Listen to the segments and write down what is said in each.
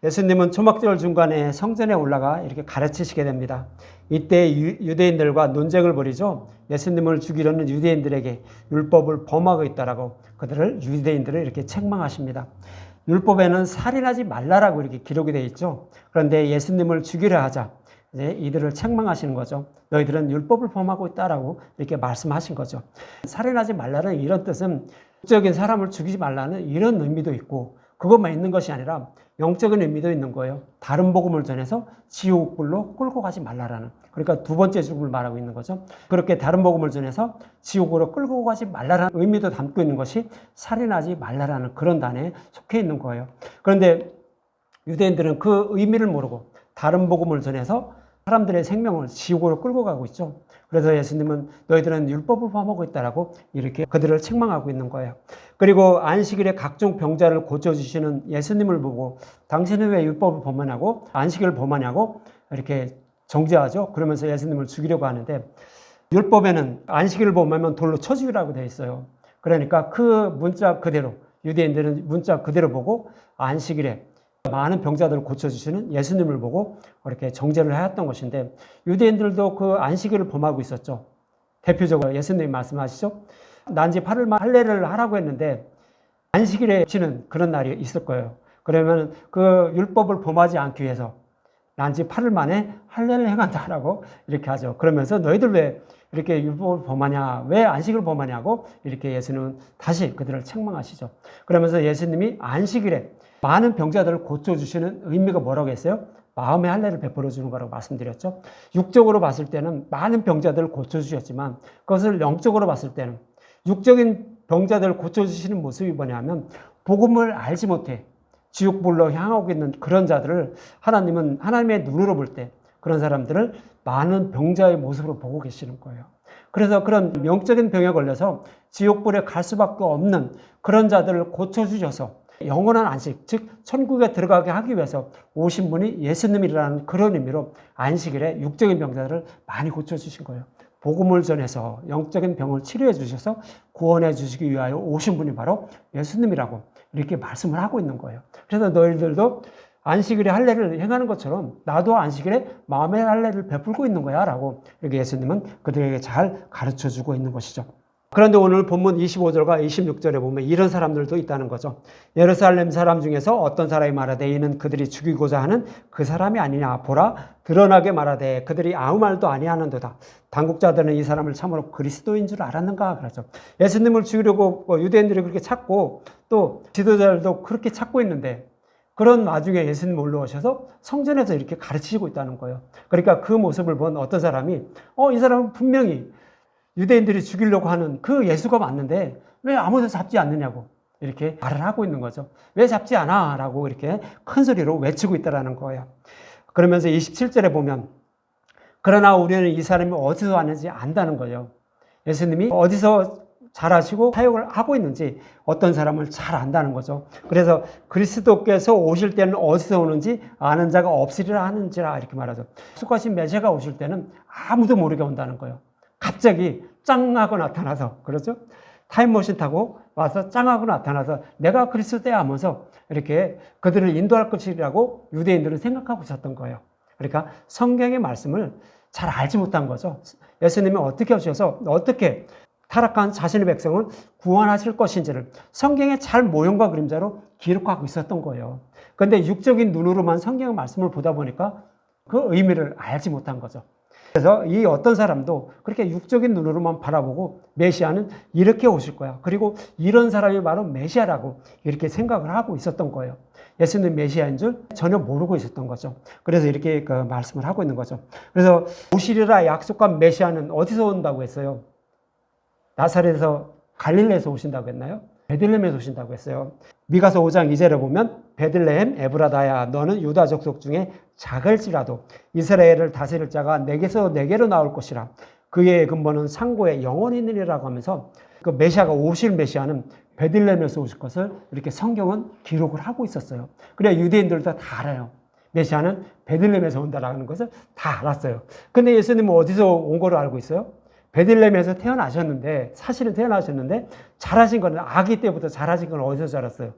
예수님은 초막절 중간에 성전에 올라가 이렇게 가르치시게 됩니다. 이때 유대인들과 논쟁을 벌이죠. 예수님을 죽이려는 유대인들에게 율법을 범하고 있다라고 유대인들을 이렇게 책망하십니다. 율법에는 살인하지 말라라고 이렇게 기록이 되어 있죠. 그런데 예수님을 죽이려 하자 이제 이들을 책망하시는 거죠. 너희들은 율법을 범하고 있다라고 이렇게 말씀하신 거죠. 살인하지 말라는 이런 뜻은 영적인 사람을 죽이지 말라는 이런 의미도 있고, 그것만 있는 것이 아니라 영적인 의미도 있는 거예요. 다른 복음을 전해서 지옥불로 끌고 가지 말라라는, 그러니까 두 번째 죽음을 말하고 있는 거죠. 그렇게 다른 복음을 전해서 지옥으로 끌고 가지 말라라는 의미도 담고 있는 것이 살인하지 말라라는 그런 단어에 속해 있는 거예요. 그런데 유대인들은 그 의미를 모르고 다른 복음을 전해서 사람들의 생명을 지옥으로 끌고 가고 있죠. 그래서 예수님은 너희들은 율법을 범하고 있다라고 이렇게 그들을 책망하고 있는 거예요. 그리고 안식일에 각종 병자를 고쳐주시는 예수님을 보고 당신은 왜 율법을 범하냐고, 안식일을 범하냐고 이렇게 정죄하죠. 그러면서 예수님을 죽이려고 하는데, 율법에는 안식일을 범하면 돌로 쳐 죽이라고 되어 있어요. 그러니까 그 문자 그대로, 유대인들은 문자 그대로 보고 안식일에 많은 병자들을 고쳐주시는 예수님을 보고 이렇게 정죄를 하였던 것인데, 유대인들도 그 안식일을 범하고 있었죠. 대표적으로 예수님이 말씀하시죠. 난지 8일만 할례를 하라고 했는데 안식일에 치는 그런 날이 있을 거예요. 그러면 그 율법을 범하지 않기 위해서 난지 8일 만에 할례를 행한다라고 이렇게 하죠. 그러면서 너희들 왜 이렇게 율법을 범하냐, 왜 안식일을 범하냐고 이렇게 예수님은 다시 그들을 책망하시죠. 그러면서 예수님이 안식일에 많은 병자들을 고쳐주시는 의미가 뭐라고 했어요? 마음의 할례를 베풀어 주는 거라고 말씀드렸죠. 육적으로 봤을 때는 많은 병자들을 고쳐주셨지만, 그것을 영적으로 봤을 때는 육적인 병자들을 고쳐주시는 모습이 뭐냐면, 복음을 알지 못해 지옥불로 향하고 있는 그런 자들을 하나님은 하나님의 눈으로 볼 때 그런 사람들을 많은 병자의 모습으로 보고 계시는 거예요. 그래서 그런 영적인 병에 걸려서 지옥불에 갈 수밖에 없는 그런 자들을 고쳐주셔서 영원한 안식, 즉 천국에 들어가게 하기 위해서 오신 분이 예수님이라는 그런 의미로 안식일에 육적인 병자들을 많이 고쳐주신 거예요. 복음을 전해서 영적인 병을 치료해 주셔서 구원해 주시기 위하여 오신 분이 바로 예수님이라고 이렇게 말씀을 하고 있는 거예요. 그래서 너희들도 안식일에 할례를 행하는 것처럼 나도 안식일에 마음의 할례를 베풀고 있는 거야 라고 이렇게 예수님은 그들에게 잘 가르쳐 주고 있는 것이죠. 그런데 오늘 본문 25절과 26절에 보면 이런 사람들도 있다는 거죠. 예루살렘 사람 중에서 어떤 사람이 말하되 이는 그들이 죽이고자 하는 그 사람이 아니냐, 보라 드러나게 말하되 그들이 아무 말도 아니하는도다. 당국자들은 이 사람을 참으로 그리스도인 줄 알았는가 그러죠. 예수님을 죽이려고 유대인들이 그렇게 찾고 또 지도자들도 그렇게 찾고 있는데, 그런 와중에 예수님 올라오셔서 성전에서 이렇게 가르치시고 있다는 거예요. 그러니까 그 모습을 본 어떤 사람이 이 사람은 분명히 유대인들이 죽이려고 하는 그 예수가 맞는데 왜 아무도 잡지 않느냐고 이렇게 말을 하고 있는 거죠. 왜 잡지 않아? 라고 이렇게 큰 소리로 외치고 있다는 거예요. 그러면서 27절에 보면 그러나 우리는 이 사람이 어디서 왔는지 안다는 거예요. 예수님이 어디서 잘하시고 사역을 하고 있는지 어떤 사람을 잘 안다는 거죠. 그래서 그리스도께서 오실 때는 어디서 오는지 아는 자가 없으리라 하는지라 이렇게 말하죠. 약속하신 메시아가 오실 때는 아무도 모르게 온다는 거예요. 갑자기 짱하고 나타나서, 그렇죠? 타임머신 타고 와서 짱하고 나타나서 내가 그리스도야 하면서 이렇게 그들을 인도할 것이라고 유대인들은 생각하고 있었던 거예요. 그러니까 성경의 말씀을 잘 알지 못한 거죠. 예수님이 어떻게 오셔서 어떻게 타락한 자신의 백성을 구원하실 것인지를 성경의 잘 모형과 그림자로 기록하고 있었던 거예요. 그런데 육적인 눈으로만 성경의 말씀을 보다 보니까 그 의미를 알지 못한 거죠. 그래서 이 어떤 사람도 그렇게 육적인 눈으로만 바라보고 메시아는 이렇게 오실 거야, 그리고 이런 사람이 바로 메시아라고 이렇게 생각을 하고 있었던 거예요. 예수님 메시아인 줄 전혀 모르고 있었던 거죠. 그래서 이렇게 그 말씀을 하고 있는 거죠. 그래서 오시리라 약속한 메시아는 어디서 온다고 했어요? 나사렛에서, 갈릴레에서 오신다고 했나요? 베들레헴에서 오신다고 했어요. 미가서 5장 2절에 보면 베들레헴 에브라다야 너는 유다 족속 중에 작을지라도 이스라엘을 다스릴 자가 내게서 내게로 나올 것이라. 그의 근본은 상고에 영원히 있느니라고 하면서 그 메시아가 오실 메시아는 베들레헴에서 오실 것을 이렇게 성경은 기록을 하고 있었어요. 그래 유대인들도 다 알아요. 메시아는 베들레헴에서 온다라는 것을 다 알았어요. 근데 예수님은 어디서 온 거로 알고 있어요? 베들레헴에서 태어나셨는데, 사실은 태어나셨는데 잘하신 거는 아기 때부터 잘하신 건 어디서 자랐어요?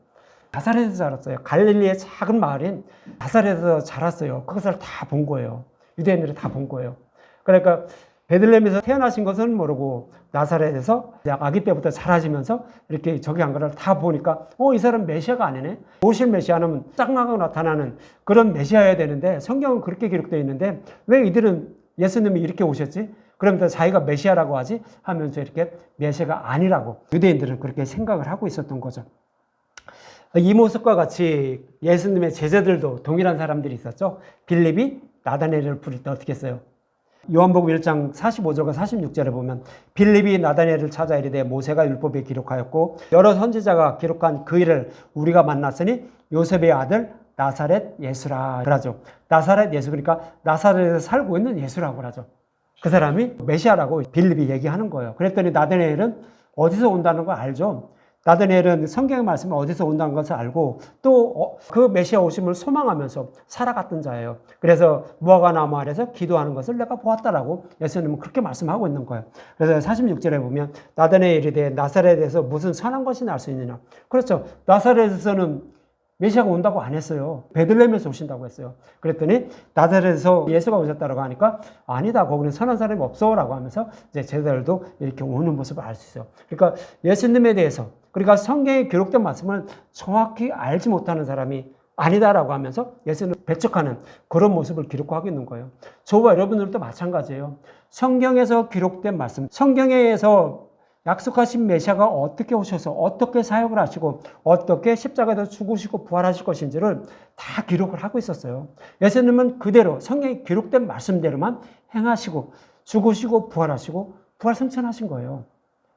나사렛에서 자랐어요. 갈릴리의 작은 마을인 나사렛에서 자랐어요. 그것을 다 본 거예요. 유대인들이 다 본 거예요. 그러니까 베들레헴에서 태어나신 것은 모르고 나사렛에서 아기 때부터 자라시면서 이렇게 저기 한 거를 다 보니까 이 사람 메시아가 아니네. 오실 메시아는 짱하고 나타나는 그런 메시아여야 되는데 성경은 그렇게 기록되어 있는데 왜 이들은 예수님이 이렇게 오셨지? 그러면서 자기가 메시아라고 하지? 하면서 이렇게 메시아가 아니라고 유대인들은 그렇게 생각을 하고 있었던 거죠. 이 모습과 같이 예수님의 제자들도 동일한 사람들이 있었죠. 빌립이 나다나엘을 부를 때 어떻게 했어요? 요한복음 1장 45절과 46절에 보면 빌립이 나다나엘을 찾아 이르되 모세가 율법에 기록하였고 여러 선지자가 기록한 그 일을 우리가 만났으니 요셉의 아들 나사렛 예수라 그러죠. 나사렛 예수, 그러니까 나사렛에서 살고 있는 예수라고 그러죠. 그 사람이 메시아라고 빌립이 얘기하는 거예요. 그랬더니 나다나엘은 어디서 온다는 걸 알죠. 나다나엘은 성경의 말씀이 어디서 온다는 것을 알고 또 그 메시아 오심을 소망하면서 살아갔던 자예요. 그래서 무화과 나무 아래서 기도하는 것을 내가 보았다라고 예수님은 그렇게 말씀하고 있는 거예요. 그래서 46절에 보면 나다나엘이 이르되 나사렛에서 무슨 선한 것이 날 수 있느냐. 그렇죠. 나사렛에서는 메시아가 온다고 안 했어요. 베들레헴에서 오신다고 했어요. 그랬더니 나사렛에서 예수가 오셨다고 하니까 아니다, 거기는 선한 사람이 없어라고 하면서 이제 제자들도 이렇게 오는 모습을 알 수 있어요. 그러니까 예수님에 대해서, 그러니까 성경에 기록된 말씀을 정확히 알지 못하는 사람이 아니다라고 하면서 예수님을 배척하는 그런 모습을 기록하고 있는 거예요. 저와 여러분들도 마찬가지예요. 성경에서 기록된 말씀, 성경에서 약속하신 메시아가 어떻게 오셔서 어떻게 사역을 하시고 어떻게 십자가에서 죽으시고 부활하실 것인지를 다 기록을 하고 있었어요. 예수님은 그대로 성경에 기록된 말씀대로만 행하시고 죽으시고 부활하시고 부활 승천하신 거예요.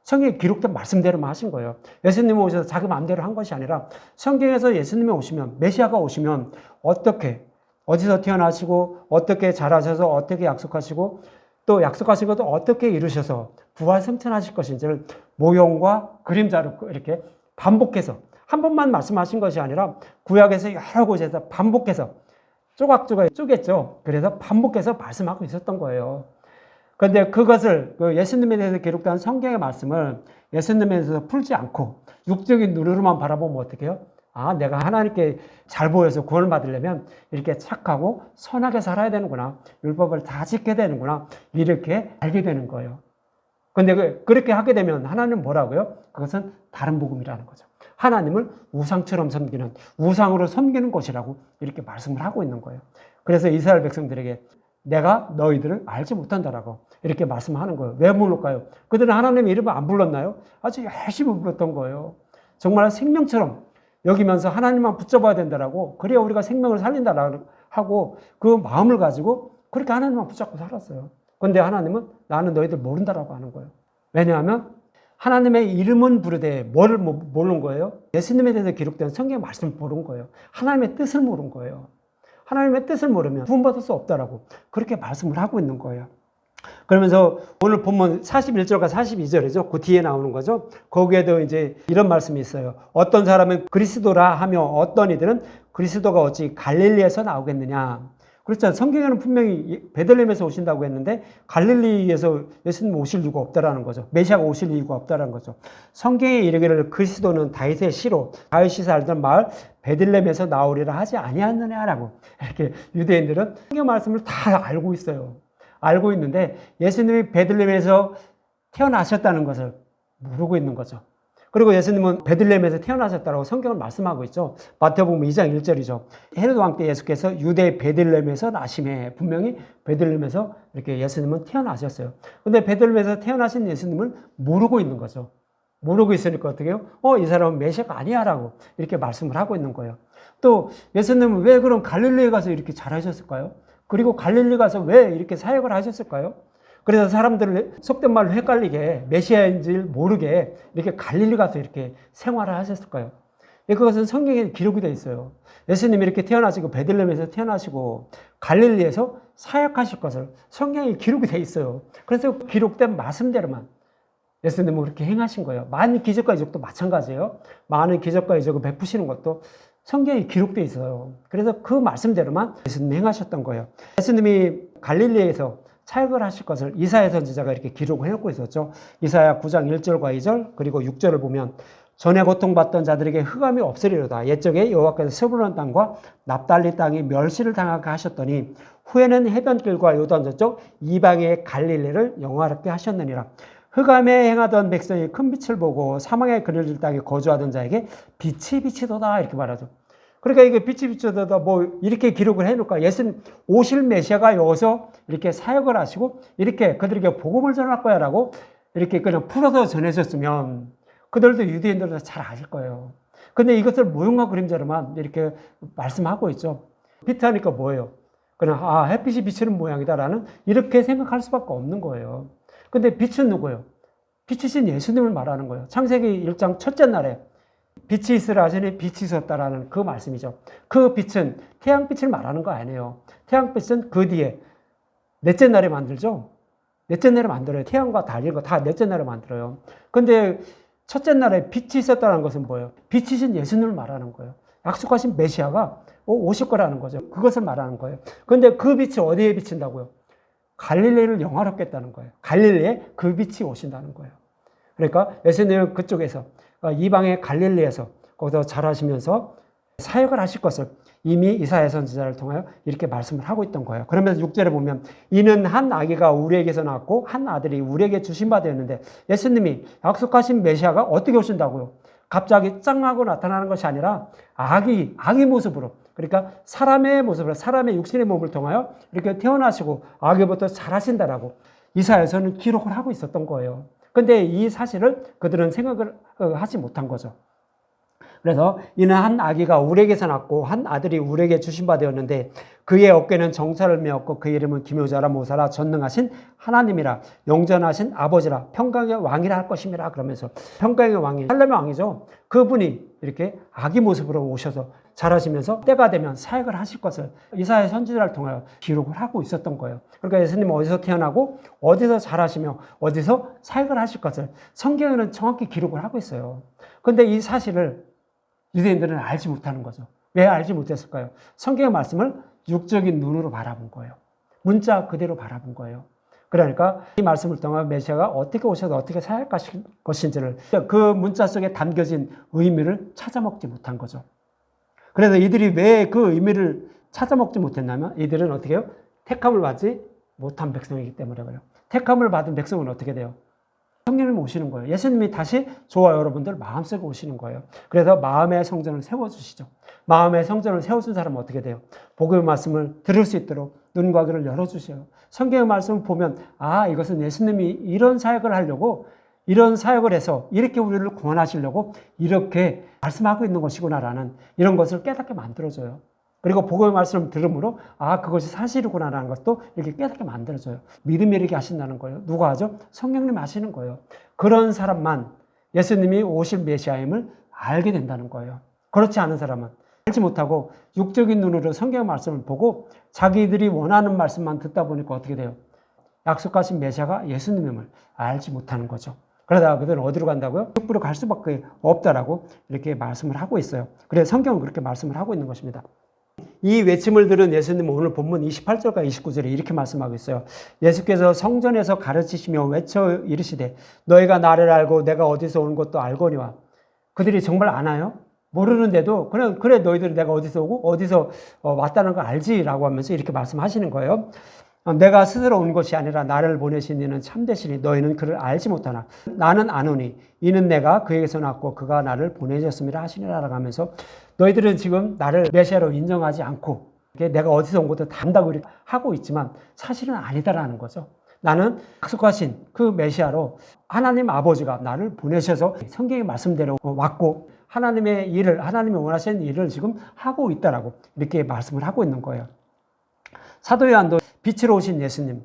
성경에 기록된 말씀대로만 하신 거예요. 예수님이 오셔서 자기 마음대로 한 것이 아니라 성경에서 예수님이 오시면, 메시아가 오시면 어떻게, 어디서 태어나시고 어떻게 자라셔서 어떻게 약속하시고 또 약속하신 것도 어떻게 이루셔서 부활 승천하실 것인지를 모형과 그림자로 이렇게 반복해서, 한 번만 말씀하신 것이 아니라 구약에서 여러 곳에서 반복해서 조각조각 쪼갰죠. 그래서 반복해서 말씀하고 있었던 거예요. 그런데 그것을 예수님에 대해서 기록된 성경의 말씀을 예수님에 대해서 풀지 않고 육적인 눈으로만 바라보면 어떻게 해요? 아, 내가 하나님께 잘 보여서 구원을 받으려면 이렇게 착하고 선하게 살아야 되는구나. 율법을 다 지켜야 되는구나. 이렇게 알게 되는 거예요. 그런데 그렇게 하게 되면 하나님은 뭐라고요? 그것은 다른 복음이라는 거죠. 하나님을 우상처럼 섬기는, 우상으로 섬기는 것이라고 이렇게 말씀을 하고 있는 거예요. 그래서 이스라엘 백성들에게 내가 너희들을 알지 못한다라고 이렇게 말씀하는 거예요. 왜 모를까요? 그들은 하나님의 이름을 안 불렀나요? 아주 열심히 불렀던 거예요. 정말 생명처럼 여기면서 하나님만 붙잡아야 된다라고, 그래야 우리가 생명을 살린다라고 하고 그 마음을 가지고 그렇게 하나님만 붙잡고 살았어요. 그런데 하나님은 나는 너희들 모른다라고 하는 거예요. 왜냐하면 하나님의 이름은 부르되 뭐를 모르는 거예요? 예수님에 대해서 기록된 성경의 말씀을 모르는 거예요. 하나님의 뜻을 모르는 거예요. 하나님의 뜻을 모르면 구원받을 수 없다라고 그렇게 말씀을 하고 있는 거예요. 그러면서 오늘 본문 41절과 42절이죠. 그 뒤에 나오는 거죠. 거기에도 이제 이런 말씀이 있어요. 어떤 사람은 그리스도라 하며 어떤 이들은 그리스도가 어찌 갈릴리에서 나오겠느냐. 그렇죠. 성경에는 분명히 베들레헴에서 오신다고 했는데 갈릴리에서 예수님 오실 이유가 없다라는 거죠. 메시아가 오실 이유가 없다라는 거죠. 성경에 이르기를 그리스도는 다윗의 씨로 다윗이 살던 마을 베들레헴에서 나오리라 하지 아니하느냐라고 이렇게 유대인들은 성경 말씀을 다 알고 있어요. 알고 있는데 예수님이 베들레헴에서 태어나셨다는 것을 모르고 있는 거죠. 그리고 예수님은 베들레헴에서 태어나셨다고 성경을 말씀하고 있죠. 마태복음 2장 1절이죠. 헤롯 왕 때 예수께서 유대 베들레헴에서 나심에, 분명히 베들레헴에서 이렇게 예수님은 태어나셨어요. 근데 베들레헴에서 태어나신 예수님을 모르고 있는 거죠. 모르고 있으니까 어떻게 해요? 이 사람은 메시아가 아니야라고 이렇게 말씀을 하고 있는 거예요. 또 예수님은 왜 그럼 갈릴리에 가서 이렇게 잘하셨을까요? 그리고 갈릴리 가서 왜 이렇게 사역을 하셨을까요? 그래서 사람들을 속된 말로 헷갈리게 메시아인지 모르게 이렇게 갈릴리 가서 이렇게 생활을 하셨을까요? 그것은 성경에 기록이 되어 있어요. 예수님이 이렇게 태어나시고 베들레헴에서 태어나시고 갈릴리에서 사역하실 것을 성경에 기록이 되어 있어요. 그래서 기록된 말씀대로만 예수님은 그렇게 행하신 거예요. 많은 기적과 이적도 마찬가지예요. 많은 기적과 이적을 베푸시는 것도 성경에 기록되어 있어요. 그래서 그 말씀대로만 예수님이 행하셨던 거예요. 예수님이 갈릴리에서 사역을 하실 것을 이사야 선지자가 이렇게 기록을 해놓고 있었죠. 이사야 9장 1절과 2절 그리고 6절을 보면 전에 고통받던 자들에게 흑암이 없으리로다. 옛적에 여호와께서 스불론 땅과 납달리 땅이 멸시를 당하게 하셨더니 후에는 해변길과 요단 저쪽 이방의 갈릴리를 영화롭게 하셨느니라. 흑암에 행하던 백성이 큰 빛을 보고 사망의 그늘질 땅에 거주하던 자에게 빛이 비치도다 이렇게 말하죠. 그러니까 이게 빛이 비치도다 뭐 이렇게 기록을 해놓을까. 예수님 오실 메시아가 여기서 이렇게 사역을 하시고 이렇게 그들에게 복음을 전할 거야 라고 이렇게 그냥 풀어서 전해줬으면 그들도 유대인들도 잘 아실 거예요. 근데 이것을 모형과 그림자로만 이렇게 말씀하고 있죠. 빛 하니까 뭐예요? 그냥 햇빛이 비치는 모양이다라는 이렇게 생각할 수밖에 없는 거예요. 근데 빛은 누구예요? 빛이신 예수님을 말하는 거예요. 창세기 1장 첫째 날에 빛이 있으라 하시니 빛이 있었다라는 그 말씀이죠. 그 빛은 태양빛을 말하는 거 아니에요. 태양빛은 그 뒤에 넷째 날에 만들죠. 넷째 날에 만들어요. 태양과 달 이런 거 다 넷째 날에 만들어요. 근데 첫째 날에 빛이 있었다는 것은 뭐예요? 빛이신 예수님을 말하는 거예요. 약속하신 메시아가 오실 거라는 거죠. 그것을 말하는 거예요. 근데 그 빛이 어디에 비친다고요? 갈릴리를 영화롭게 했다는 거예요. 갈릴리에 그 빛이 오신다는 거예요. 그러니까 예수님은 그쪽에서 이방의 갈릴리에서 거기서 자라시면서 사역을 하실 것을 이미 이사야 선지자를 통하여 이렇게 말씀을 하고 있던 거예요. 그러면서 6절에 보면 이는 한 아기가 우리에게서 낳았고 한 아들이 우리에게 주신 바 되었는데 예수님이 약속하신 메시아가 어떻게 오신다고요? 갑자기 짱하고 나타나는 것이 아니라 아기 모습으로, 그러니까 사람의 모습으로, 사람의 육신의 몸을 통하여 이렇게 태어나시고 아기부터 자라신다라고 이사야서는 기록을 하고 있었던 거예요. 근데 이 사실을 그들은 생각을 하지 못한 거죠. 그래서 이는 한 아기가 우리에게서 낳고 한 아들이 우리에게 주신 바 되었는데 그의 어깨는 정사를 메었고 그 이름은 기묘자라 모사라 전능하신 하나님이라 영전하신 아버지라 평강의 왕이라 할 것임이라. 그러면서 평강의 왕이 살렘의 왕이죠. 그분이 이렇게 아기 모습으로 오셔서 자라시면서 때가 되면 사역을 하실 것을 이사야 선지자를 통하여 기록을 하고 있었던 거예요. 그러니까 예수님은 어디서 태어나고 어디서 자라시며 어디서 사역을 하실 것을 성경에는 정확히 기록을 하고 있어요. 그런데 이 사실을 유대인들은 알지 못하는 거죠. 왜 알지 못했을까요? 성경의 말씀을 육적인 눈으로 바라본 거예요. 문자 그대로 바라본 거예요. 그러니까 이 말씀을 통해 메시아가 어떻게 오셔서 어떻게 사역할 것인지를 그 문자 속에 담겨진 의미를 찾아먹지 못한 거죠. 그래서 이들이 왜 그 의미를 찾아먹지 못했냐면 이들은 어떻게 해요? 택함을 받지 못한 백성이기 때문에 그래요. 택함을 받은 백성은 어떻게 돼요? 성령님 오시는 거예요. 예수님이 다시 저와 여러분들 마음속에 오시는 거예요. 그래서 마음의 성전을 세워주시죠. 마음의 성전을 세워준 사람은 어떻게 돼요? 복음의 말씀을 들을 수 있도록 눈과 귀를 열어주세요. 성경의 말씀을 보면 이것은 예수님이 이런 사역을 하려고 이런 사역을 해서 이렇게 우리를 구원하시려고 이렇게 말씀하고 있는 것이구나라는 이런 것을 깨닫게 만들어줘요. 그리고 복음의 말씀을 들음으로 그것이 사실이구나라는 것도 이렇게 깨닫게 만들어줘요. 믿음이 이렇게 하신다는 거예요. 누가 하죠? 성령님 하시는 거예요. 그런 사람만 예수님이 오실 메시아임을 알게 된다는 거예요. 그렇지 않은 사람은 알지 못하고 육적인 눈으로 성경의 말씀을 보고 자기들이 원하는 말씀만 듣다 보니까 어떻게 돼요? 약속하신 메시아가 예수님임을 알지 못하는 거죠. 그러다가 그들은 어디로 간다고요? 흑부로 갈 수밖에 없다라고 이렇게 말씀을 하고 있어요. 그래서 성경은 그렇게 말씀을 하고 있는 것입니다. 이 외침을 들은 예수님은 오늘 본문 28절과 29절에 이렇게 말씀하고 있어요. 예수께서 성전에서 가르치시며 외쳐 이르시되 너희가 나를 알고 내가 어디서 온 것도 알거니와. 그들이 정말 아나요? 모르는데도 그래 너희들이 내가 어디서 오고 어디서 왔다는 걸 알지라고 하면서 이렇게 말씀하시는 거예요. 내가 스스로 온 것이 아니라 나를 보내신 이는 참되시니 너희는 그를 알지 못하나 나는 아노니 이는 내가 그에게서 났고 그가 나를 보내셨음이라 하시니라 하면서 너희들은 지금 나를 메시아로 인정하지 않고 내가 어디서 온 것도 다 안다고 하고 있지만 사실은 아니다라는 거죠. 나는 약속하신 그 메시아로 하나님 아버지가 나를 보내셔서 성경의 말씀대로 왔고 하나님의 일을 하나님이 원하시는 일을 지금 하고 있다라고 이렇게 말씀을 하고 있는 거예요. 사도 요한도 빛으로 오신 예수님,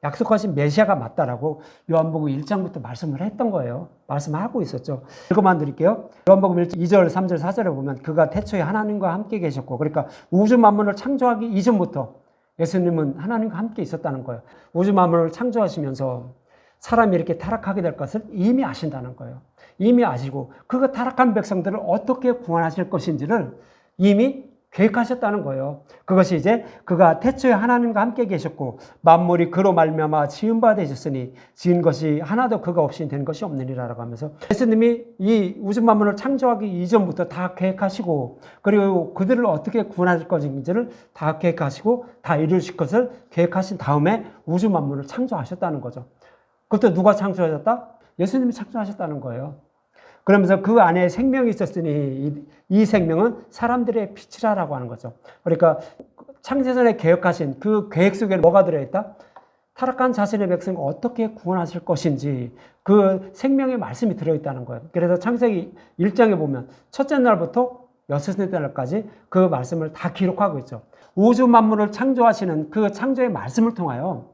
약속하신 메시아가 맞다라고 요한복음 1장부터 말씀을 했던 거예요. 말씀하고 있었죠. 읽어만 드릴게요. 요한복음 1장 2절, 3절, 4절에 보면 그가 태초에 하나님과 함께 계셨고 그러니까 우주 만물을 창조하기 이전부터 예수님은 하나님과 함께 있었다는 거예요. 우주 만물을 창조하시면서 사람이 이렇게 타락하게 될 것을 이미 아신다는 거예요. 이미 아시고 그 타락한 백성들을 어떻게 구원하실 것인지를 이미 계획하셨다는 거예요. 그것이 이제 그가 태초에 하나님과 함께 계셨고 만물이 그로 말미암아 지은 바 되셨으니 지은 것이 하나도 그가 없이 된 것이 없느니라라고 하면서 예수님이 이 우주 만물을 창조하기 이전부터 다 계획하시고 그리고 그들을 어떻게 구원하실 것인지를 다 계획하시고 다 이루실 것을 계획하신 다음에 우주 만물을 창조하셨다는 거죠. 그것도 누가 창조하셨다? 예수님이 창조하셨다는 거예요. 그러면서 그 안에 생명이 있었으니 이 생명은 사람들의 빛이라고 하는 거죠. 그러니까 창세전에 계획하신 그 계획 속에 뭐가 들어있다? 타락한 자신의 백성을 어떻게 구원하실 것인지 그 생명의 말씀이 들어있다는 거예요. 그래서 창세기 1장에 보면 첫째 날부터 여섯째 날까지 그 말씀을 다 기록하고 있죠. 우주 만물을 창조하시는 그 창조의 말씀을 통하여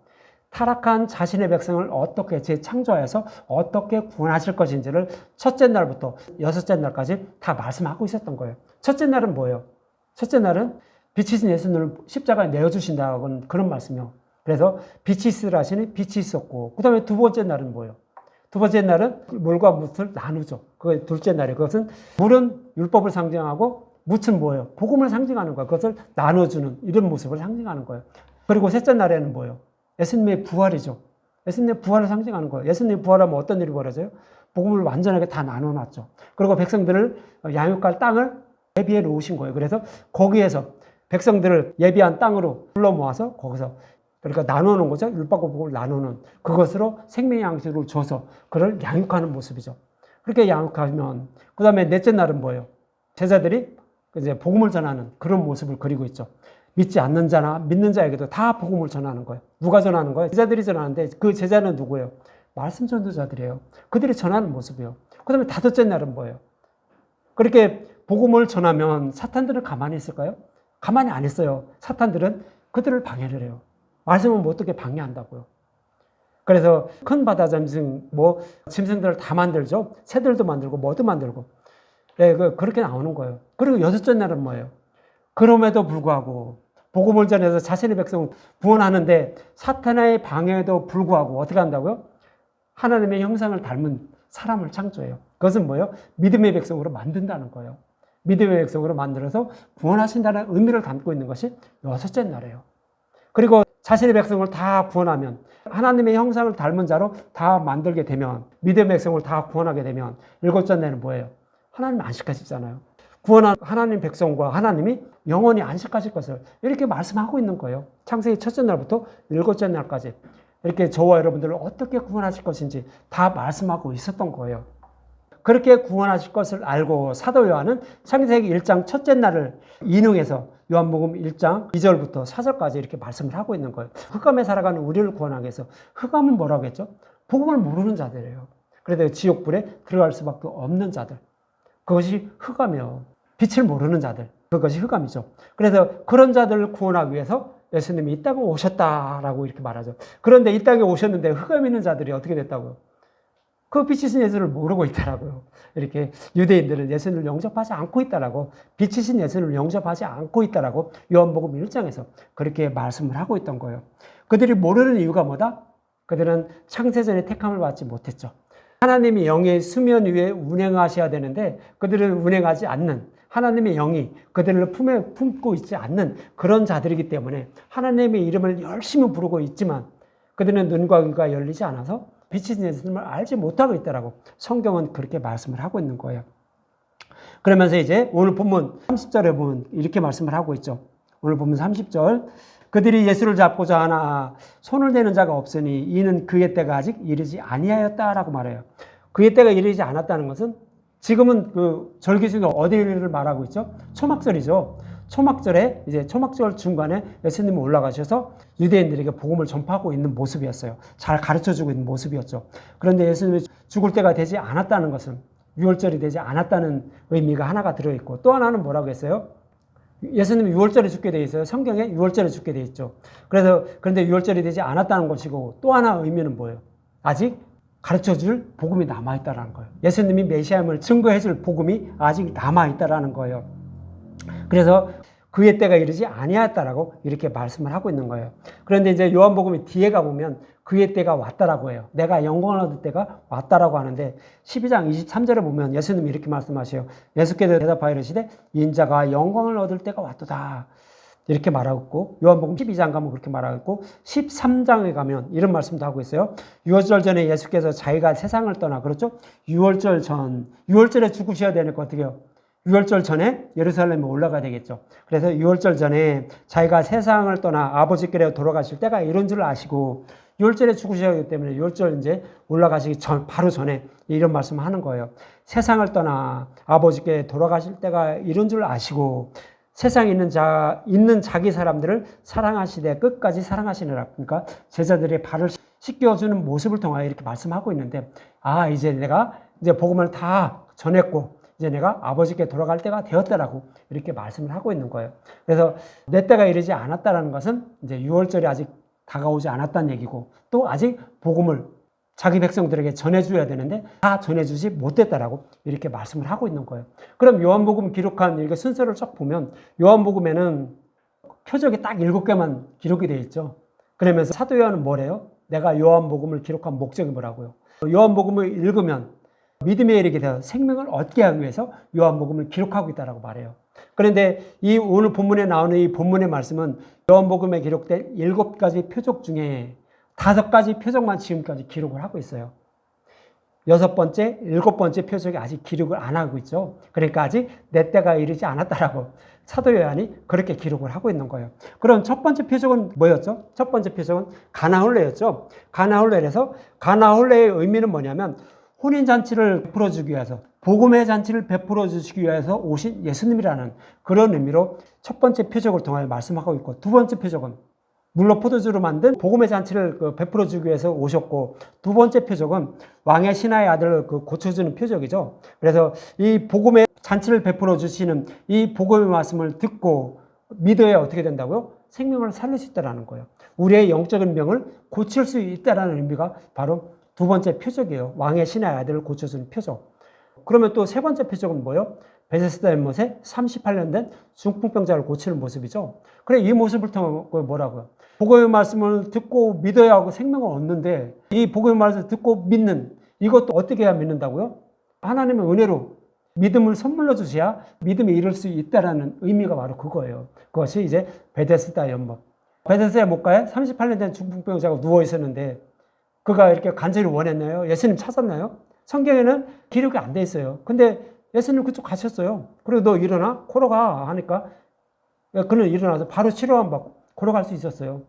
타락한 자신의 백성을 어떻게 재창조하여서 어떻게 구원하실 것인지를 첫째 날부터 여섯째 날까지 다 말씀하고 있었던 거예요. 첫째 날은 뭐예요? 첫째 날은 빛이신 예수님을 십자가에 내어주신다는 그런 말씀이요. 그래서 빛이 있으라 하시니 빛이 있었고 그 다음에 두 번째 날은 뭐예요? 두 번째 날은 물과 뭇을 나누죠. 그게 둘째 날이에요. 그것은 물은 율법을 상징하고 뭇은 뭐예요? 복음을 상징하는 거예요. 그것을 나눠주는 이런 모습을 상징하는 거예요. 그리고 셋째 날에는 뭐예요? 예수님의 부활이죠. 예수님의 부활을 상징하는 거예요. 예수님의 부활하면 어떤 일이 벌어져요? 복음을 완전하게 다 나눠놨죠. 그리고 백성들을 양육할 땅을 예비해 놓으신 거예요. 그래서 거기에서 백성들을 예비한 땅으로 불러 모아서 거기서 그러니까 나누는 거죠. 율법과 복음을 나누는 그것으로 생명의 양식을 줘서 그를 양육하는 모습이죠. 그렇게 양육하면 그 다음에 넷째 날은 뭐예요? 제자들이 이제 복음을 전하는 그런 모습을 그리고 있죠. 믿지 않는 자나 믿는 자에게도 다 복음을 전하는 거예요. 누가 전하는 거예요? 제자들이 전하는데 그 제자는 누구예요? 말씀 전도자들이에요. 그들이 전하는 모습이에요. 그 다음에 다섯째 날은 뭐예요? 그렇게 복음을 전하면 사탄들은 가만히 있을까요? 가만히 안 있어요. 사탄들은 그들을 방해를 해요. 말씀은 뭐 어떻게 방해한다고요. 그래서 큰 바다 짐승, 짐승들을 다 만들죠. 새들도 만들고 뭐도 만들고. 네, 그렇게 나오는 거예요. 그리고 여섯째 날은 뭐예요? 그럼에도 불구하고 복음을 전해서 자신의 백성을 구원하는데 사탄의 방해에도 불구하고 어떻게 한다고요? 하나님의 형상을 닮은 사람을 창조해요. 그것은 뭐예요? 믿음의 백성으로 만든다는 거예요. 믿음의 백성으로 만들어서 구원하신다는 의미를 담고 있는 것이 여섯째 날이에요. 그리고 자신의 백성을 다 구원하면 하나님의 형상을 닮은 자로 다 만들게 되면 믿음의 백성을 다 구원하게 되면 일곱째 날은 뭐예요? 하나님 안식하시잖아요. 구원한 하나님 백성과 하나님이 영원히 안식하실 것을 이렇게 말씀하고 있는 거예요. 창세기 첫째 날부터 일곱째 날까지 이렇게 저와 여러분들을 어떻게 구원하실 것인지 다 말씀하고 있었던 거예요. 그렇게 구원하실 것을 알고 사도 요한은 창세기 1장 첫째 날을 인용해서 요한복음 1장 2절부터 4절까지 이렇게 말씀을 하고 있는 거예요. 흑암에 살아가는 우리를 구원하기 위해서 흑암은 뭐라고 했죠? 복음을 모르는 자들이에요. 그래서 지옥불에 들어갈 수밖에 없는 자들. 그것이 흑암이에요. 빛을 모르는 자들. 그것이 흑암이죠. 그래서 그런 자들을 구원하기 위해서 예수님이 이 땅에 오셨다라고 이렇게 말하죠. 그런데 이 땅에 오셨는데 흑암 있는 자들이 어떻게 됐다고요? 그 빛이신 예수를 모르고 있더라고요. 이렇게 유대인들은 예수님을 영접하지 않고 있다라고, 빛이신 예수님을 영접하지 않고 있다라고 요한복음 1장에서 그렇게 말씀을 하고 있던 거예요. 그들이 모르는 이유가 뭐다? 그들은 창세전에 택함을 받지 못했죠. 하나님이 영의 수면 위에 운행하셔야 되는데 그들은 운행하지 않는, 하나님의 영이 그들을 품에 품고 있지 않는 그런 자들이기 때문에 하나님의 이름을 열심히 부르고 있지만 그들은 눈과 귀가 열리지 않아서 빛이신 예수님을 알지 못하고 있다라고 성경은 그렇게 말씀을 하고 있는 거예요. 그러면서 이제 오늘 본문 30절에 보면 이렇게 말씀을 하고 있죠. 오늘 본문 30절. 그들이 예수를 잡고자 하나 손을 대는 자가 없으니 이는 그의 때가 아직 이르지 아니하였다라고 말해요. 그의 때가 이르지 않았다는 것은 지금은 그 절기 중에 어디를 말하고 있죠? 초막절이죠. 초막절에 이제 초막절 중간에 예수님이 올라가셔서 유대인들에게 복음을 전파하고 있는 모습이었어요. 잘 가르쳐주고 있는 모습이었죠. 그런데 예수님이 죽을 때가 되지 않았다는 것은 유월절이 되지 않았다는 의미가 하나가 들어있고 또 하나는 뭐라고 했어요? 예수님이 유월절에 죽게 돼 있어요. 성경에 유월절에 죽게 돼 있죠. 그런데 유월절이 되지 않았다는 것이고 또 하나 의미는 뭐예요? 아직 가르쳐줄 복음이 남아있다는 거예요. 예수님이 메시아임을 증거해줄 복음이 아직 남아있다는 거예요. 그래서 그의 때가 이르지 아니하였다라고 이렇게 말씀을 하고 있는 거예요. 그런데 이제 요한복음의 뒤에 가보면 그의 때가 왔다라고 해요. 내가 영광을 얻을 때가 왔다라고 하는데 12장 23절에 보면 예수님이 이렇게 말씀하셔요. 예수께서 대답하여 이르시되 인자가 영광을 얻을 때가 왔도다. 이렇게 말하고 있고 요한복음 12장 가면 그렇게 말하고 있고 13장에 가면 이런 말씀도 하고 있어요. 6월절 전에 예수께서 자기가 세상을 떠나 그렇죠? 6월절 전 6월절에 죽으셔야 되니까 어떻게 해요? 6월절 전에 예루살렘에 올라가야 되겠죠. 그래서 6월절 전에 자기가 세상을 떠나 아버지께로 돌아가실 때가 이런 줄 아시고 6월절에 죽으셔야 하기 때문에 6월절 이제 올라가시기 바로 전에 이런 말씀을 하는 거예요. 세상을 떠나 아버지께 돌아가실 때가 이런 줄 아시고 세상에 있는 자기 사람들을 사랑하시되 끝까지 사랑하시느라. 그러니까 제자들의 발을 씻겨주는 모습을 통하여 이렇게 말씀하고 있는데, 이제 내가 복음을 다 전했고, 이제 내가 아버지께 돌아갈 때가 되었다라고 이렇게 말씀을 하고 있는 거예요. 그래서 내 때가 이르지 않았다라는 것은 이제 6월절이 아직 다가오지 않았다는 얘기고, 또 아직 복음을 자기 백성들에게 전해줘야 되는데 다 전해주지 못했다라고 이렇게 말씀을 하고 있는 거예요. 그럼 요한복음 기록한 이렇게 순서를 쫙 보면 요한복음에는 표적이 딱 7개만 기록이 되어 있죠. 그러면서 사도 요한은 뭐래요? 내가 요한복음을 기록한 목적이 뭐라고요? 요한복음을 읽으면 믿음의 이르게 되어 생명을 얻게 하기 위해서 요한복음을 기록하고 있다라고 말해요. 그런데 이 오늘 본문에 나오는 이 본문의 말씀은 요한복음에 기록된 7가지 표적 중에 5가지 표적만 지금까지 기록을 하고 있어요. 6번째, 7번째 표적이 아직 기록을 안 하고 있죠. 그러니까 아직 내 때가 이르지 않았다라고 사도 요한이 그렇게 기록을 하고 있는 거예요. 그럼 첫 번째 표적은 뭐였죠? 첫 번째 표적은 가나홀레였죠. 가나홀레에서 가나홀레의 의미는 뭐냐면 혼인잔치를 베풀어 주기 위해서 복음의 잔치를 베풀어 주시기 위해서 오신 예수님이라는 그런 의미로 첫 번째 표적을 통하여 말씀하고 있고 두 번째 표적은 물로 포도주로 만든 복음의 잔치를 베풀어 주기 위해서 오셨고 두 번째 표적은 왕의 신하의 아들을 고쳐주는 표적이죠. 그래서 이 복음의 잔치를 베풀어 주시는 이 복음의 말씀을 듣고 믿어야 어떻게 된다고요? 생명을 살릴 수 있다는 거예요. 우리의 영적인 병을 고칠 수 있다는 의미가 바로 두 번째 표적이에요. 왕의 신하의 아들을 고쳐주는 표적. 그러면 또 세 번째 표적은 뭐예요? 베데스다 연못에 38년 된 중풍병자를 고치는 모습이죠. 그래 이 모습을 통해 뭐라고요? 복음의 말씀을 듣고 믿어야 하고 생명을 얻는데 이 복음의 말씀을 듣고 믿는 이것도 어떻게 해야 믿는다고요? 하나님의 은혜로 믿음을 선물로 주셔야 믿음에 이를 수 있다는 의미가 바로 그거예요. 그것이 이제 베데스다 연못. 베데스다 연못가에 38년 된 중풍병자가 누워 있었는데 그가 이렇게 간절히 원했나요? 예수님 찾았나요? 성경에는 기록이 안 돼 있어요. 근데 예수님 그쪽 가셨어요. 그리고 너 일어나 걸어가 하니까 그는 일어나서 바로 치료함 받고 걸어갈 수 있었어요.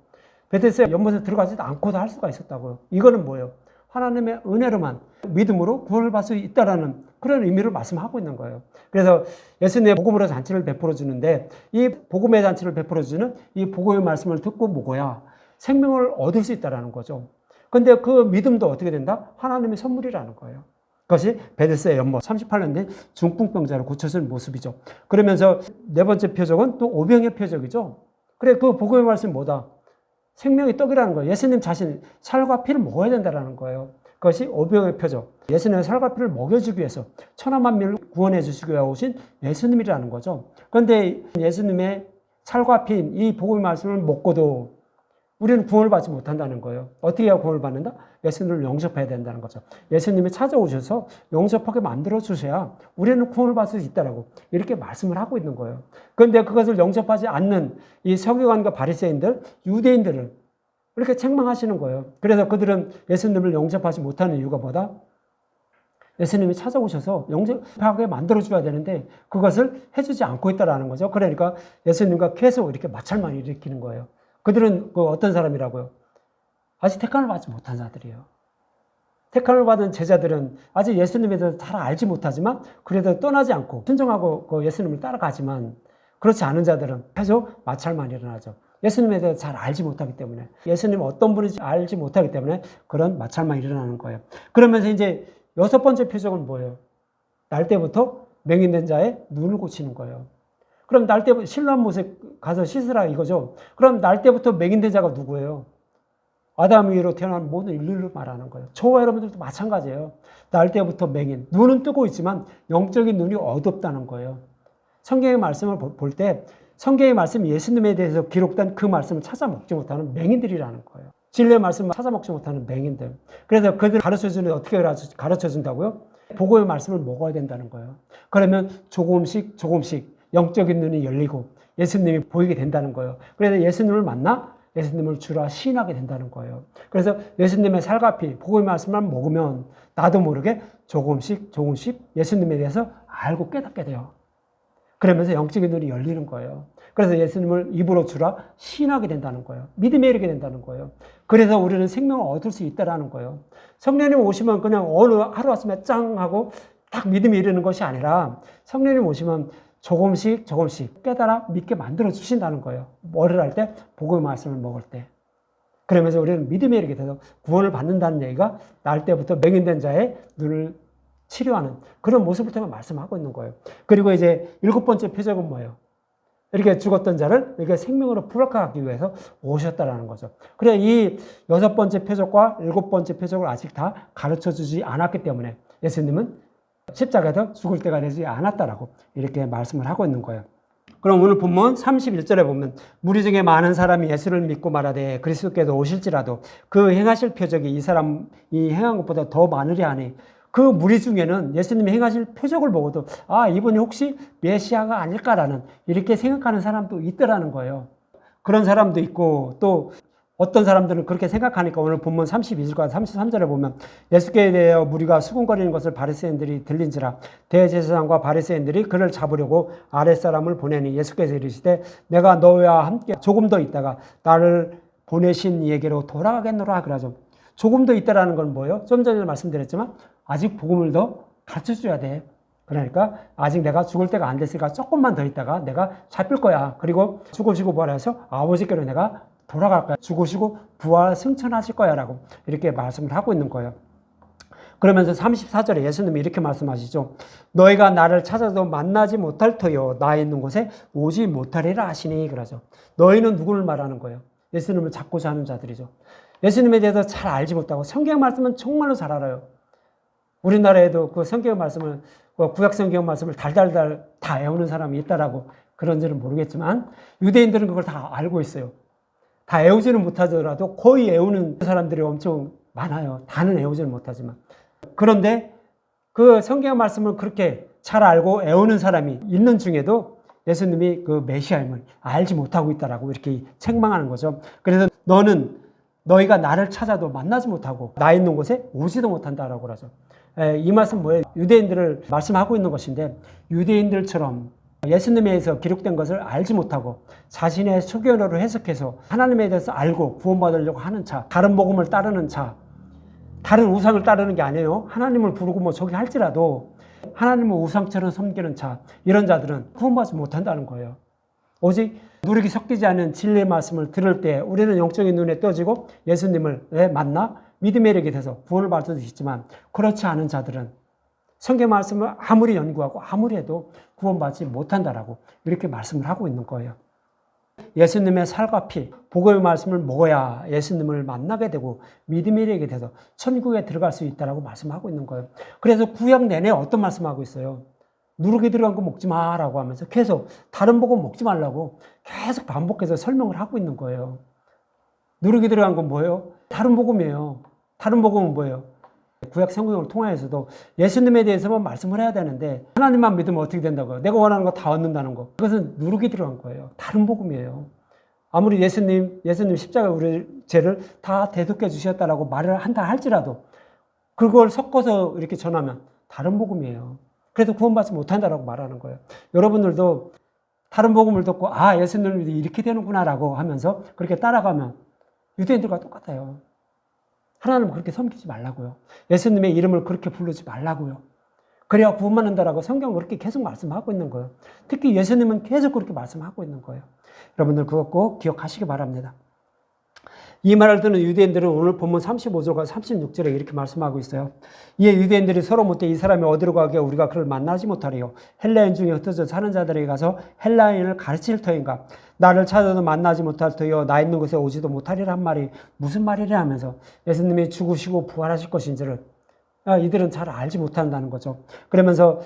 베데스다 연못에 들어가지도 않고도 할 수가 있었다고요. 이거는 뭐예요? 하나님의 은혜로만 믿음으로 구원을 받을 수 있다라는 그런 의미를 말씀하고 있는 거예요. 그래서 예수님의 복음으로 잔치를 베풀어 주는데 이 복음의 잔치를 베풀어 주는 이 복음의 말씀을 듣고 먹어야 생명을 얻을 수 있다라는 거죠. 근데 그 믿음도 어떻게 된다? 하나님의 선물이라는 거예요. 그것이 베데스다 연못 38년 된 중풍병자를 고쳐주는 모습이죠. 그러면서 네 번째 표적은 또 오병의 표적이죠. 그래 그 복음의 말씀이 뭐다? 생명의 떡이라는 거예요. 예수님 자신 살과 피를 먹어야 된다는 거예요. 그것이 오병의 표적. 예수님의 살과 피를 먹여주기 위해서 천하만민을 구원해 주시기 위해 오신 예수님이라는 거죠. 그런데 예수님의 살과 피인 이 복음의 말씀을 먹고도 우리는 구원을 받지 못한다는 거예요. 어떻게 해야 구원을 받는다? 예수님을 영접해야 된다는 거죠. 예수님이 찾아오셔서 영접하게 만들어 주셔야 우리는 구원을 받을 수 있다라고 이렇게 말씀을 하고 있는 거예요. 그런데 그것을 영접하지 않는 이 서기관과 바리새인들, 유대인들을 이렇게 책망하시는 거예요. 그래서 그들은 예수님을 영접하지 못하는 이유가 뭐다? 예수님이 찾아오셔서 영접하게 만들어줘야 되는데 그것을 해주지 않고 있다는 거죠. 그러니까 예수님과 계속 이렇게 마찰만 일으키는 거예요. 그들은 어떤 사람이라고요? 아직 택함을 받지 못한 자들이에요. 택함을 받은 제자들은 아직 예수님에 대해서 잘 알지 못하지만 그래도 떠나지 않고 순종하고 예수님을 따라가지만 그렇지 않은 자들은 계속 마찰만 일어나죠. 예수님에 대해서 잘 알지 못하기 때문에 예수님 어떤 분인지 알지 못하기 때문에 그런 마찰만 일어나는 거예요. 그러면서 이제 6번째 표적은 뭐예요? 날 때부터 맹인된 자의 눈을 고치는 거예요. 그럼 날 때부터 실로암 못에 가서 씻으라 이거죠. 그럼 날 때부터 맹인된 자가 누구예요? 아담 위로 태어난 모든 인류를 말하는 거예요. 저와 여러분들도 마찬가지예요. 날 때부터 맹인. 눈은 뜨고 있지만 영적인 눈이 어둡다는 거예요. 성경의 말씀을 볼 때 성경의 말씀이 예수님에 대해서 기록된 그 말씀을 찾아 먹지 못하는 맹인들이라는 거예요. 진리의 말씀을 찾아먹지 못하는 맹인들. 그래서 그들 가르쳐주는 어떻게 가르쳐준다고요? 복음의 말씀을 먹어야 된다는 거예요. 그러면 조금씩 영적인 눈이 열리고 예수님이 보이게 된다는 거예요. 그래서 예수님을 만나 예수님을 주라 시인하게 된다는 거예요. 그래서 예수님의 살갑이 복음의 말씀을 먹으면 나도 모르게 조금씩 예수님에 대해서 알고 깨닫게 돼요. 그러면서 영적인 눈이 열리는 거예요. 그래서 예수님을 입으로 주라 시인하게 된다는 거예요. 믿음에 이르게 된다는 거예요. 그래서 우리는 생명을 얻을 수 있다는 거예요. 성령님 오시면 그냥 어느 하루 아침에 짱 하고 딱 믿음이 이르는 것이 아니라 성령님 오시면 조금씩 깨달아 믿게 만들어 주신다는 거예요. 뭐를 할 때? 복음의 말씀을 먹을 때. 그러면서 우리는 믿음에 이르게 돼서 구원을 받는다는 얘기가 날 때부터 맹인된 자의 눈을 치료하는 그런 모습을 통해 말씀하고 있는 거예요. 그리고 이제 7번째 표적은 뭐예요? 이렇게 죽었던 자를 이렇게 생명으로 부락하기 위해서 오셨다라는 거죠. 그래 이 6번째 표적과 7번째 표적을 아직 다 가르쳐 주지 않았기 때문에 예수님은 십자가에서 죽을 때가 되지 않았다라고 이렇게 말씀을 하고 있는 거예요. 그럼 오늘 본문 31절에 보면 무리 중에 많은 사람이 예수를 믿고 말하되 그리스도께서 오실지라도 그 행하실 표적이 이 사람이 행한 것보다 더 많으리 하니 그 무리 중에는 예수님이 행하실 표적을 보고도 이분이 혹시 메시아가 아닐까라는 이렇게 생각하는 사람도 있더라는 거예요. 그런 사람도 있고 또 어떤 사람들은 그렇게 생각하니까 오늘 본문 32절과 33절에 보면 예수께 대하여 무리가 수군거리는 것을 바리새인들이 들린지라 대제사장과 바리새인들이 그를 잡으려고 아랫사람을 보내니 예수께서 이르시되 내가 너와 함께 조금 더 있다가 나를 보내신 이에게로 돌아가겠노라 그러죠. 조금 더 있다라는 건 뭐예요? 좀 전에 말씀드렸지만 아직 복음을 더 가르쳐줘야 돼. 그러니까 아직 내가 죽을 때가 안 됐으니까 조금만 더 있다가 내가 잡힐 거야. 그리고 죽으시고 부활해서 아버지께로 내가 돌아갈 거야. 죽으시고 부활 승천하실 거야 라고 이렇게 말씀을 하고 있는 거예요. 그러면서 34절에 예수님이 이렇게 말씀하시죠. 너희가 나를 찾아도 만나지 못할 터요 나 있는 곳에 오지 못하리라 하시니 그러죠. 너희는 누구를 말하는 거예요? 예수님을 찾고자 하는 자들이죠. 예수님에 대해서 잘 알지 못하고 성경 말씀은 정말로 잘 알아요. 우리나라에도 그 성경 말씀을 구약 성경 말씀을 달달달 다 외우는 사람이 있다라고 그런지는 모르겠지만 유대인들은 그걸 다 알고 있어요. 다 외우지는 못하더라도 거의 외우는 사람들이 엄청 많아요. 다는 외우지는 못하지만. 그런데 그 성경 말씀을 그렇게 잘 알고 외우는 사람이 있는 중에도 예수님이 그 메시아임을 알지 못하고 있다라고 이렇게 책망하는 거죠. 그래서 너희가 나를 찾아도 만나지 못하고 나 있는 곳에 오지도 못한다라고 그러죠. 이 말씀 뭐예요? 유대인들을 말씀하고 있는 것인데 유대인들처럼 예수님에 대해서 기록된 것을 알지 못하고 자신의 소견으로 해석해서 하나님에 대해서 알고 구원받으려고 하는 자, 다른 복음을 따르는 자, 다른 우상을 따르는 게 아니에요. 하나님을 부르고 뭐 저기 할지라도 하나님을 우상처럼 섬기는 자, 이런 자들은 구원받지 못한다는 거예요. 오직 누룩이 섞이지 않은 진리의 말씀을 들을 때 우리는 영적인 눈에 떠지고 예수님을 만나 믿음에 이르게 돼서 구원을 받을 수 있지만 그렇지 않은 자들은 성경 말씀을 아무리 연구하고 아무리 해도 구원받지 못한다라고 이렇게 말씀을 하고 있는 거예요. 예수님의 살과 피, 복음의 말씀을 먹어야 예수님을 만나게 되고 믿음에 이르게 돼서 천국에 들어갈 수 있다라고 말씀하고 있는 거예요. 그래서 구약 내내 어떤 말씀하고 있어요? 누룩이 들어간 거 먹지 마라고 하면서 계속 다른 복음 먹지 말라고 계속 반복해서 설명을 하고 있는 거예요. 누룩이 들어간 건 뭐예요? 다른 복음이에요. 다른 복음은 뭐예요? 구약 성경을 통하여서도 예수님에 대해서만 말씀을 해야 되는데 하나님만 믿으면 어떻게 된다고요? 내가 원하는 거 다 얻는다는 거. 그것은 누룩이 들어간 거예요. 다른 복음이에요. 아무리 예수님 십자가 우리 죄를 다 대속해 주셨다라고 말을 한다 할지라도 그걸 섞어서 이렇게 전하면 다른 복음이에요. 그래서 구원받지 못한다라고 말하는 거예요. 여러분들도 다른 복음을 듣고 예수님을 이렇게 되는구나라고 하면서 그렇게 따라가면 유대인들과 똑같아요. 하나님을 그렇게 섬기지 말라고요. 예수님의 이름을 그렇게 부르지 말라고요. 그래야 구원받는다라고 성경은 그렇게 계속 말씀하고 있는 거예요. 특히 예수님은 계속 그렇게 말씀하고 있는 거예요. 여러분들 그거 꼭 기억하시기 바랍니다. 이 말을 듣는 유대인들은 오늘 본문 35절과 36절에 이렇게 말씀하고 있어요. 이에 유대인들이 서로 묻되 이 사람이 어디로 가게 우리가 그를 만나지 못하리요. 헬라인 중에 흩어져 사는 자들에게 가서 헬라인을 가르칠 터인가. 나를 찾아도 만나지 못할 터이요 나 있는 곳에 오지도 못하리란 말이 무슨 말이냐 하면서 예수님이 죽으시고 부활하실 것인지를 이들은 잘 알지 못한다는 거죠. 그러면서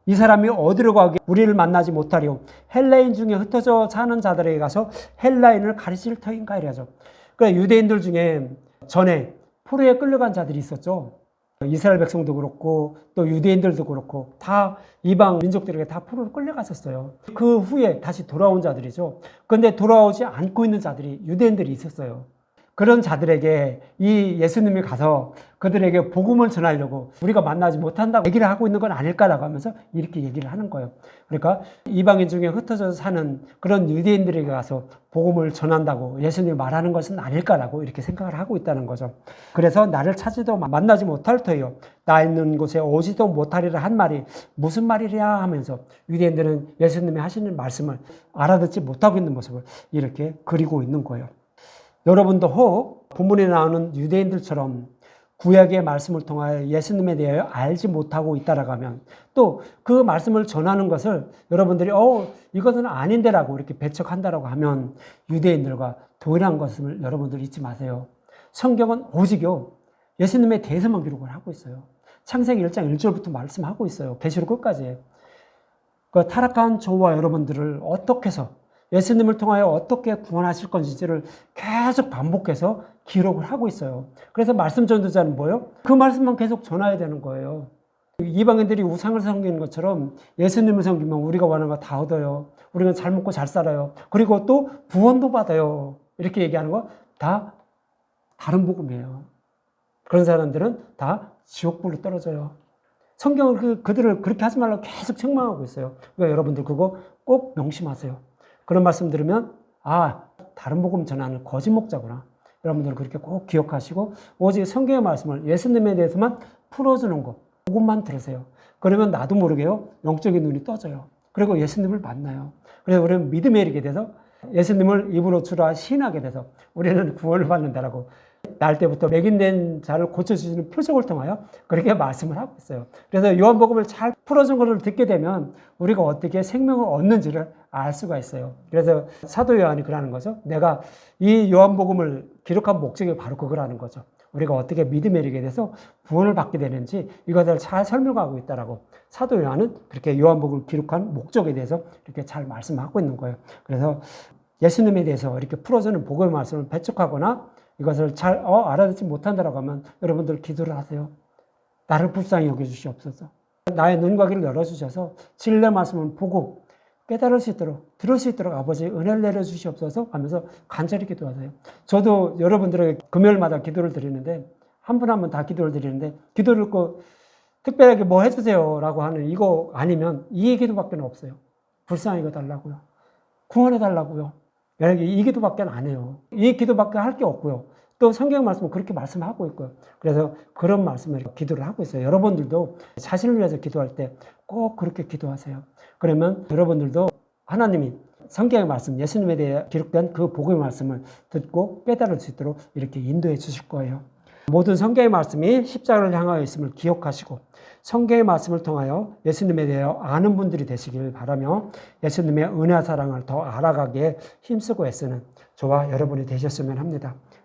이 사람이 어디로 가게 우리를 만나지 못하리요. 헬라인 중에 흩어져 사는 자들에게 가서 헬라인을 가르칠 터인가 이래죠. 그러니까 유대인들 중에 전에 포로에 끌려간 자들이 있었죠. 이스라엘 백성도 그렇고 또 유대인들도 그렇고 다 이방 민족들에게 다 포로로 끌려갔었어요. 그 후에 다시 돌아온 자들이죠. 그런데 돌아오지 않고 있는 자들이 유대인들이 있었어요. 그런 자들에게 이 예수님이 가서 그들에게 복음을 전하려고 우리가 만나지 못한다고 얘기를 하고 있는 건 아닐까라고 하면서 이렇게 얘기를 하는 거예요. 그러니까 이방인 중에 흩어져 사는 그런 유대인들에게 가서 복음을 전한다고 예수님이 말하는 것은 아닐까라고 이렇게 생각을 하고 있다는 거죠. 그래서 나를 찾지도 만나지 못할 터이요 나 있는 곳에 오지도 못하리라 한 말이 무슨 말이랴 하면서 유대인들은 예수님이 하시는 말씀을 알아듣지 못하고 있는 모습을 이렇게 그리고 있는 거예요. 여러분도 혹 본문에 나오는 유대인들처럼 구약의 말씀을 통하여 예수님에 대하여 알지 못하고 있다라고 하면 또 그 말씀을 전하는 것을 여러분들이 이것은 아닌데라고 이렇게 배척한다라고 하면 유대인들과 동일한 것을 여러분들 잊지 마세요. 성경은 오직요 예수님에 대해서만 기록을 하고 있어요. 창세기 1장 1절부터 말씀하고 있어요. 계시록 끝까지. 그 타락한 저와 여러분들을 어떻게 해서 예수님을 통하여 어떻게 구원하실 건지를 계속 반복해서 기록을 하고 있어요. 그래서 말씀 전도자는 뭐예요? 그 말씀만 계속 전해야 되는 거예요. 이방인들이 우상을 섬기는 것처럼 예수님을 섬기면 우리가 원하는 거 다 얻어요. 우리는 잘 먹고 잘 살아요. 그리고 또 구원도 받아요. 이렇게 얘기하는 거 다 다른 복음이에요. 그런 사람들은 다 지옥불로 떨어져요. 성경은 그들을 그렇게 하지 말라고 계속 책망하고 있어요. 그러니까 여러분들 그거 꼭 명심하세요. 그런 말씀 들으면 다른 복음 전하는 거짓 목자구나. 여러분들은 그렇게 꼭 기억하시고 오직 성경의 말씀을 예수님에 대해서만 풀어주는 것 그것만 들으세요. 그러면 나도 모르게요 영적인 눈이 떠져요. 그리고 예수님을 만나요. 그래서 우리는 믿음에 이르게 돼서 예수님을 입으로 주라 시인하게 돼서 우리는 구원을 받는다라고 날 때부터 맥인된 자를 고쳐주시는 표적을 통하여 그렇게 말씀을 하고 있어요. 그래서 요한복음을 잘 풀어준 것을 듣게 되면 우리가 어떻게 생명을 얻는지를 알 수가 있어요. 그래서 사도 요한이 그러는 거죠. 내가 이 요한복음을 기록한 목적이 바로 그거라는 거죠. 우리가 어떻게 믿음에 이르게 돼서 구원을 받게 되는지 이것을 잘 설명하고 있다라고 사도 요한은 그렇게 요한복음을 기록한 목적에 대해서 이렇게 잘 말씀하고 있는 거예요. 그래서 예수님에 대해서 이렇게 풀어주는 복음의 말씀을 배척하거나 이것을 잘 알아듣지 못한다라고 하면 여러분들 기도를 하세요. 나를 불쌍히 여겨주시옵소서. 나의 눈과 귀를 열어주셔서 진리의 말씀을 보고 깨달을 수 있도록 들을 수 있도록 아버지 은혜를 내려주시옵소서 하면서 간절히 기도하세요. 저도 여러분들에게 금요일마다 기도를 드리는데 한 분 한 분 다 기도를 드리는데 기도를 듣고 특별하게 뭐 해주세요 라고 하는 이거 아니면 이 기도밖에 없어요. 불쌍히 여겨달라고요. 구원해달라고요. 이 기도밖에 안 해요. 이 기도밖에 할 게 없고요. 또 성경 말씀은 그렇게 말씀하고 있고요. 그래서 그런 말씀을 기도를 하고 있어요. 여러분들도 자신을 위해서 기도할 때 꼭 그렇게 기도하세요. 그러면 여러분들도 하나님이 성경의 말씀, 예수님에 대해 기록된 그 복음의 말씀을 듣고 깨달을 수 있도록 이렇게 인도해 주실 거예요. 모든 성경의 말씀이 십자가를 향하여 있음을 기억하시고 성경의 말씀을 통하여 예수님에 대하여 아는 분들이 되시길 바라며 예수님의 은혜와 사랑을 더 알아가기에 힘쓰고 애쓰는 저와 여러분이 되셨으면 합니다.